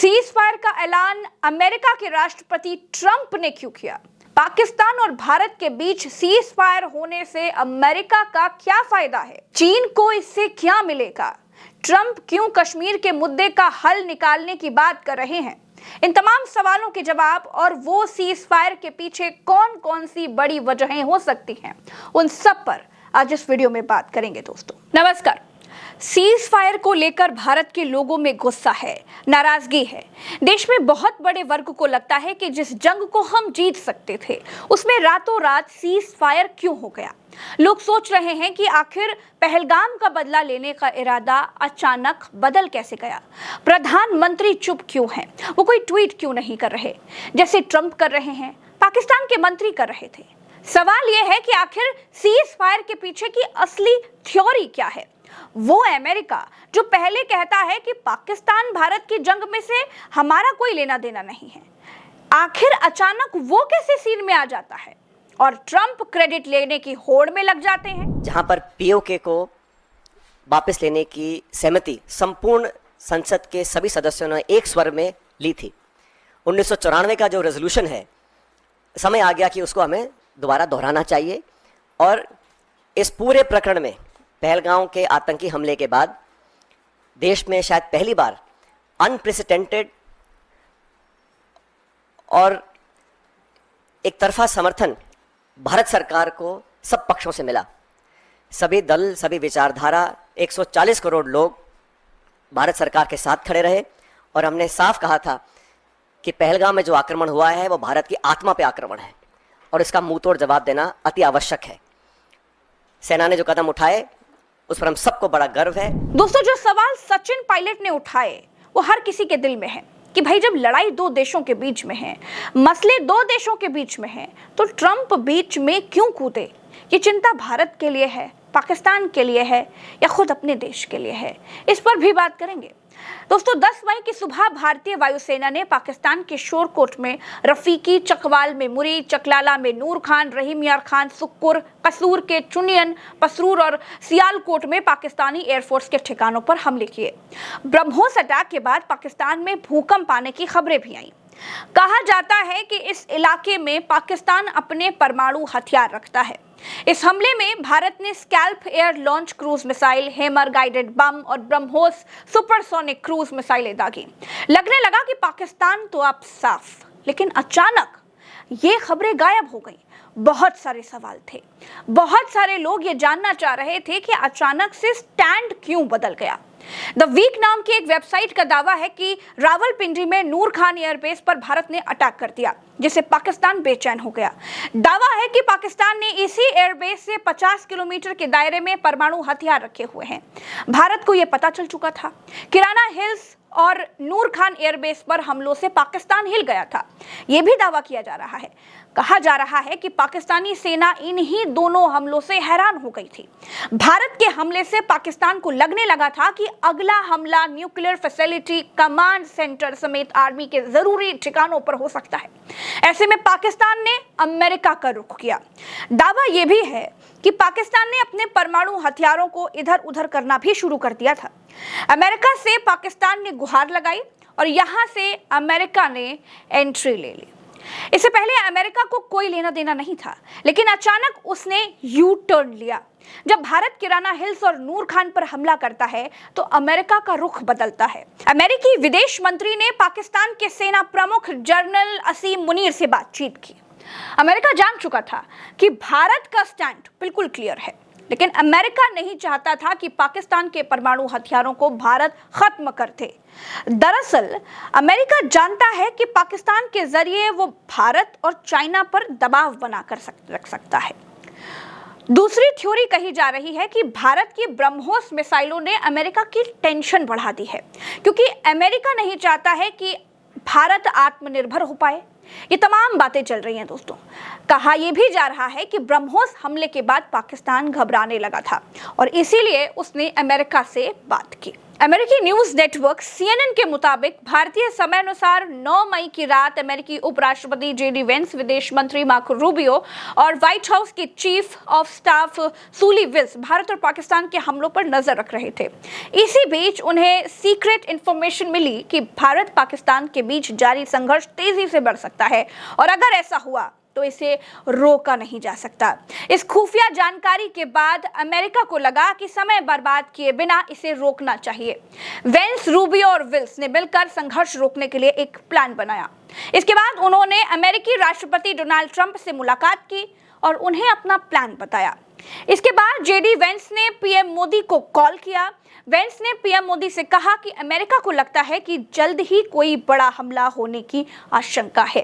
Cease fire का ऐलान America के राष्ट्रपति ट्रंप ने क्यों किया? पाकिस्तान और भारत के बीच सीज फायर होने से अमेरिका का क्या फायदा है? चीन को इससे क्या मिलेगा? ट्रंप क्यों कश्मीर के मुद्दे का हल निकालने की बात कर रहे हैं? इन तमाम सवालों के जवाब और वो सीज फायर के पीछे कौन कौन सी बड़ी वजहें हो सकती हैं, उन सब पर आज इस वीडियो में बात करेंगे दोस्तों। नमस्कार। सीज फायर को लेकर भारत के लोगों में गुस्सा है, नाराजगी है। देश में बहुत बड़े वर्ग को लगता है कि जिस जंग को हम जीत सकते थे उसमें रातों रात सीज फायर क्यों हो गया। लोग सोच रहे हैं कि आखिर पहलगाम का बदला लेने का इरादा अचानक बदल कैसे गया। प्रधानमंत्री चुप क्यों हैं? वो कोई ट्वीट क्यों नहीं कर रहे जैसे ट्रंप कर रहे हैं, पाकिस्तान के मंत्री कर रहे थे। सवाल यह है कि आखिर सीज फायर के पीछे की असली थ्योरी क्या है। वो अमेरिका जो पहले कहता है कि पाकिस्तान भारत की जंग में से हमारा कोई लेना देना नहीं है, आखिर अचानक वो कैसे सीन में आ जाता है और ट्रंप क्रेडिट लेने की होड़ में लग जाते हैं। जहां पर पीओके को वापस लेने की सहमति संपूर्ण संसद के सभी सदस्यों ने एक स्वर में ली थी। 1994 का जो रेजोल्यूशन है, समय आ गया कि उसको हमें दोबारा दोहराना चाहिए। और इस पूरे प्रकरण में पहलगाम के आतंकी हमले के बाद देश में शायद पहली बार अनप्रेसिडेंटेड और एक तरफा समर्थन भारत सरकार को सब पक्षों से मिला। सभी दल, सभी विचारधारा, 140 करोड़ लोग भारत सरकार के साथ खड़े रहे और हमने साफ कहा था कि पहलगाम में जो आक्रमण हुआ है वो भारत की आत्मा पे आक्रमण है और इसका मुंहतोड़ जवाब देना अति आवश्यक है। सेना ने जो कदम उठाए उस पर हम सबको बड़ा गर्व है। दोस्तों, जो सवाल सचिन पायलट ने उठाए वो हर किसी के दिल में है कि भाई जब लड़ाई दो देशों के बीच में है, मसले दो देशों के बीच में है, तो ट्रंप बीच में क्यों कूदे? ये चिंता भारत के लिए है, पाकिस्तान के लिए है या खुद अपने देश के लिए है? इस पर भी बात करेंगे दोस्तों। 10 मई की सुबह भारतीय वायुसेना ने पाकिस्तान के शोरकोट में रफीकी, चकवाल में मुरी, चकलाला में नूर खान, रहीम यार खान, सुक्कुर, कसूर के चुनियन, पसरूर और सियालकोट में पाकिस्तानी एयरफोर्स के ठिकानों पर हमले किए। ब्रह्मोस अटैक के बाद पाकिस्तान में भूकंप आने की खबरें भी आईं। कहा जाता है कि इस इलाके में पाकिस्तान अपने परमाणु हथियार रखता है। इस हमले में भारत ने scalp air launch cruise missile, hammer guided bomb और ब्रह्मोस सुपरसोनिक क्रूज मिसाइलें दागी। लगने लगा कि पाकिस्तान तो अब साफ, लेकिन अचानक ये खबरें गायब हो गई। बहुत सारे सवाल थे, बहुत सारे लोग ये जानना चाह रहे थे कि अचानक से स्टैंड क्यों बदल गया। द वीक नाम की एक वेबसाइट का दावा है कि रावलपिंडी में नूर खान एयरबेस पर भारत ने अटैक कर दिया, जिससे पाकिस्तान बेचैन हो गया। दावा है कि पाकिस्तान ने इसी एयरबेस से 50 किलोमीटर के दायरे में परमाणु हथियार रखे हुए हैं। भारत को यह पता चल चुका था। किराना हिल्स और नूर खान एयरबेस पर हमलों से पाकिस्तान हिल गया था, यह भी दावा किया जा रहा है। कहा जा रहा है कि पाकिस्तानी सेना इन्हीं दोनों हमलों से हैरान हो गई थी। भारत के हमले से पाकिस्तान को लगने लगा था कि अगला हमला न्यूक्लियर फैसिलिटी, कमांड सेंटर समेत आर्मी के जरूरी ठिकानों पर हो सकता है। ऐसे में पाकिस्तान ने अमेरिका का रुख किया। दावा यह भी है कि पाकिस्तान ने अपने परमाणु हथियारों को इधर उधर करना भी शुरू कर दिया था। अमेरिका से पाकिस्तान ने गुहार लगाई और यहां से अमेरिका ने एंट्री ले ली। इससे पहले अमेरिका को कोई लेना देना नहीं था, लेकिन अचानक उसने यू टर्न लिया। जब भारत किराना हिल्स और नूर खान पर हमला करता है तो अमेरिका का रुख बदलता है। अमेरिकी विदेश मंत्री ने पाकिस्तान के सेना प्रमुख जनरल असीम मुनीर से बातचीत की। अमेरिका जान चुका था कि भारत का स्टैंड बिल्कुल क्लियर है, लेकिन अमेरिका नहीं चाहता था कि पाकिस्तान के परमाणु हथियारों को भारत खत्म कर दे। दरअसल अमेरिका जानता है कि पाकिस्तान के जरिए वो भारत और चाइना पर दबाव बनाकर रख सकता है। दूसरी थ्योरी कही जा रही है कि भारत की ब्रह्मोस मिसाइलों ने अमेरिका की टेंशन बढ़ा दी है, क्योंकि अमेरिका नहीं चाहता है कि भारत आत्मनिर्भर हो पाए। ये तमाम बातें चल रही हैं दोस्तों। कहा यह भी जा रहा है कि ब्रह्मोस हमले के बाद पाकिस्तान घबराने लगा था और इसीलिए उसने अमेरिका से बात की। अमेरिकी न्यूज नेटवर्क CNN के मुताबिक भारतीय समय अनुसार 9 मई की रात अमेरिकी उपराष्ट्रपति JD वेंस, विदेश मंत्री मार्को रूबियो और व्हाइट हाउस के चीफ ऑफ स्टाफ सूली विल्स भारत और पाकिस्तान के हमलों पर नजर रख रहे थे। इसी बीच उन्हें सीक्रेट इंफॉर्मेशन मिली कि भारत पाकिस्तान के बीच जारी संघर्ष तेजी से बढ़ सकता है और अगर ऐसा हुआ तो इसे रोका नहीं जा सकता। इस खुफिया जानकारी के बाद अमेरिका को लगा कि समय बर्बाद किए बिना इसे रोकना चाहिए। वेंस, रूबियो और विल्स ने मिलकर संघर्ष रोकने के लिए एक प्लान बनाया। इसके बाद उन्होंने अमेरिकी राष्ट्रपति डोनाल्ड ट्रंप से मुलाकात की और उन्हें अपना प्लान बताया। इसके बाद JD वेंस ने PM मोदी को कॉल किया। वेंस ने PM मोदी से कहा कि अमेरिका को लगता है कि जल्द ही कोई बड़ा हमला होने की आशंका है।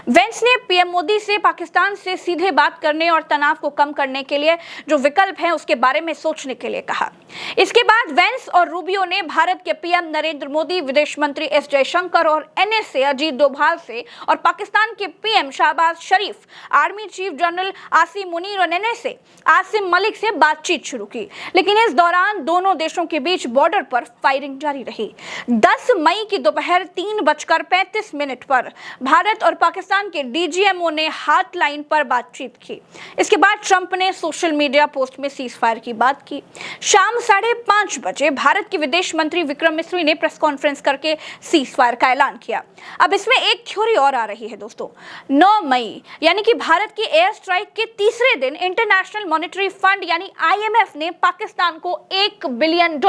वेंस ने PM मोदी से पाकिस्तान से सीधे बात करने और तनाव को कम करने के लिए जो विकल्प हैं उसके बारे में सोचने के लिए कहा। इसके बाद वेंस और रूबियो ने भारत के PM नरेंद्र मोदी, विदेश मंत्री S जयशंकर और NSA अजीत डोभाल से और पाकिस्तान के PM Shahbaz Sharif, army chief general Asim Munir और NSA आसिम मलिक से बातचीत शुरू की। लेकिन इस दौरान दोनों देशों के बीच बॉर्डर पर फायरिंग जारी रही। 10 मई की दोपहर 3:35 पर भारत और पाकिस्तान के DGMO ने हॉटलाइन पर बातचीत की। इसके बाद ट्रंप ने सोशल मीडिया पोस्ट में सीज फायर की बात की। शाम 5:30 बजे भारत के विदेश मंत्री विक्रम मिस्री ने प्रेस कॉन्फ्रेंस करके सीज फायर का ऐलान किया। अब इसमें एक थ्योरी और आ रही है दोस्तों। 9 मई यानी कि भारत की एयर स्ट्राइक के तीसरे दिन इंटरनेशनल मॉनेटरी फंड यानी IMF ने पाकिस्तान को $1 बिलियन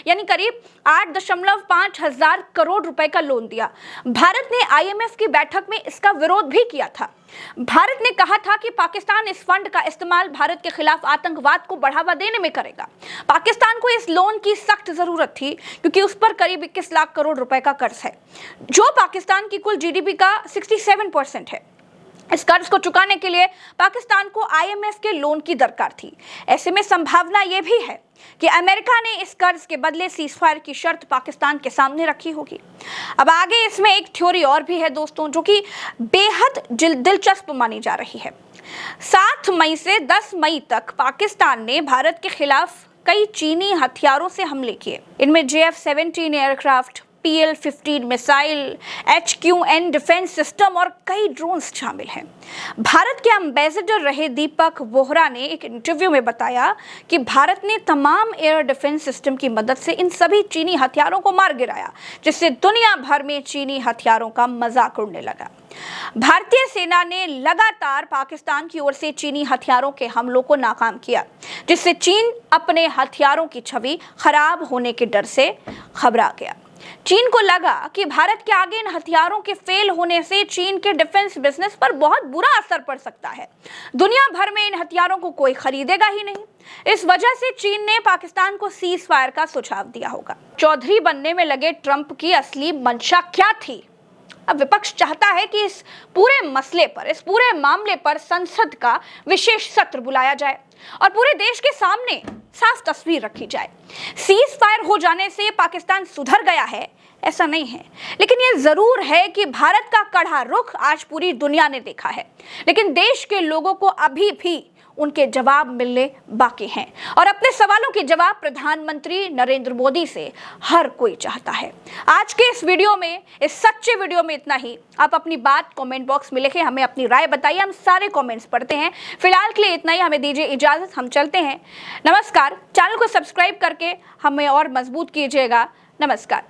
यानी करीब 8.5 हजार करोड़ रुपए का लोन दिया। भारत ने IMF की बैठक में इसका विरोध भी किया था। भारत ने कहा था कि पाकिस्तान इस फंड का इस्तेमाल भारत के खिलाफ आतंकवाद को बढ़ावा देने में करेगा। पाकिस्तान को इस लोन की सख्त जरूरत थी क्योंकि उस पर करीब 21 लाख करोड़ रुपए का कर्ज है, जो पाकिस्तान की कुल GDP का 67% है। इस कर्ज को चुकाने के लिए पाकिस्तान को IMF के लोन की दरकार थी। ऐसे में संभावना यह भी है कि अमेरिका ने इस कर्ज के बदले सीजफायर की शर्त पाकिस्तान के सामने रखी होगी। अब आगे इसमें एक थ्योरी और भी है दोस्तों, जो कि बेहद दिलचस्प मानी जा रही है। 7 मई से 10 मई तक पाकिस्तान ने भारत के खिलाफ कई चीनी हथियारों से हमले किए। इनमें JF-17 aircraft, PL-15 missile, HQN defence system और कई ड्रोन्स शामिल हैं। भारत के एम्बेसडर रहे दीपक वोहरा ने एक इंटरव्यू में बताया कि भारत ने तमाम एयर डिफेंस सिस्टम की मदद से इन सभी चीनी हथियारों को मार गिराया, जिससे दुनिया भर में चीनी हथियारों का मजाक उड़ने लगा। भारतीय सेना ने लगातार पाकिस्तान की ओर से चीनी हथियारों के हमलों को नाकाम किया, जिससे चीन अपने हथियारों की छवि खराब होने के डर से घबरा गया। चीन को लगा कि भारत के आगे इन हथियारों के फेल होने से चीन के डिफेंस बिजनेस पर बहुत बुरा असर पड़ सकता है। दुनिया भर में इन हथियारों को कोई खरीदेगा ही नहीं। इस वजह से चीन ने पाकिस्तान को सीज फायर का सुझाव दिया होगा। चौधरी बनने में लगे ट्रंप की असली मंशा क्या थी? अब विपक्ष चाहता है कि इस पूरे मसले पर, इस पूरे मामले पर संसद का विशेष सत्र बुलाया जाए और पूरे देश के सामने साफ तस्वीर रखी जाए। सीज फायर हो जाने से पाकिस्तान सुधर गया है ऐसा नहीं है, लेकिन ये जरूर है कि भारत का कड़ा रुख आज पूरी दुनिया ने देखा है, लेकिन देश के लोगों को अभी भी उनके जवाब मिलने बाकी हैं और अपने सवालों के जवाब प्रधानमंत्री नरेंद्र मोदी से हर कोई चाहता है। आज के इस वीडियो में, इस सच्चे वीडियो में इतना ही। आप अपनी बात कमेंट बॉक्स में लिखें, हमें अपनी राय बताइए, हम सारे कमेंट्स पढ़ते हैं। फिलहाल के लिए इतना ही, हमें दीजिए इजाजत, हम चलते हैं। नमस्कार। चैनल को सब्सक्राइब करके हमें और मजबूत कीजिएगा। नमस्कार।